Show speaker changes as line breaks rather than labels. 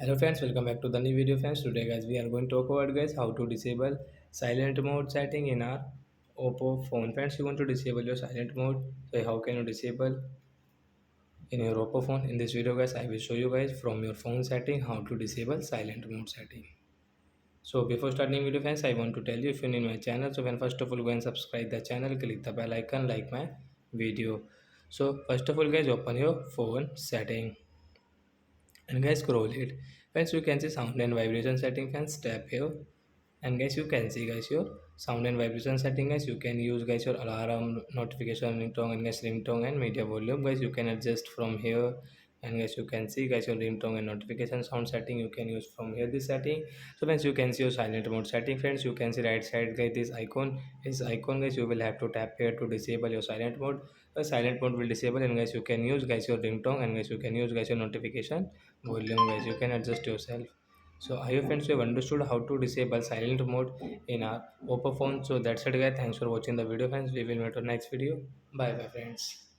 Hello friends, welcome back to the new video friends. Today guys we are going to talk about guys how to disable silent mode setting in our Oppo phone. Friends, you want to disable your silent mode. So how can you disable in your Oppo phone? In this video guys I will show you guys from your phone setting how to disable silent mode setting. So before starting video friends, I want to tell you if you're new in my channel, so when first of all go and subscribe the channel, click the bell icon, like my video. So first of all guys, open your phone setting and guys scroll it. Friends, you can see sound and vibration setting. Friends, tap here and guys you can see guys your sound and vibration setting. Guys, you can use guys your alarm, notification, ringtone, and guys ringtone and media volume. Guys, you can adjust from here. And guys you can see guys your ringtone and notification sound setting you can use from here, this setting. So friends, you can see your silent mode setting. Friends, you can see right side guys this icon guys, you will have to tap here to disable your silent mode. The silent mode will disable and guys you can use guys your ringtone and guys you can use guys your notification volume. Guys, you can adjust yourself. So I hope friends you have understood how to disable silent mode in our Oppo phone. So that's it guys. Thanks for watching the video friends. We will meet on next video. Bye bye friends.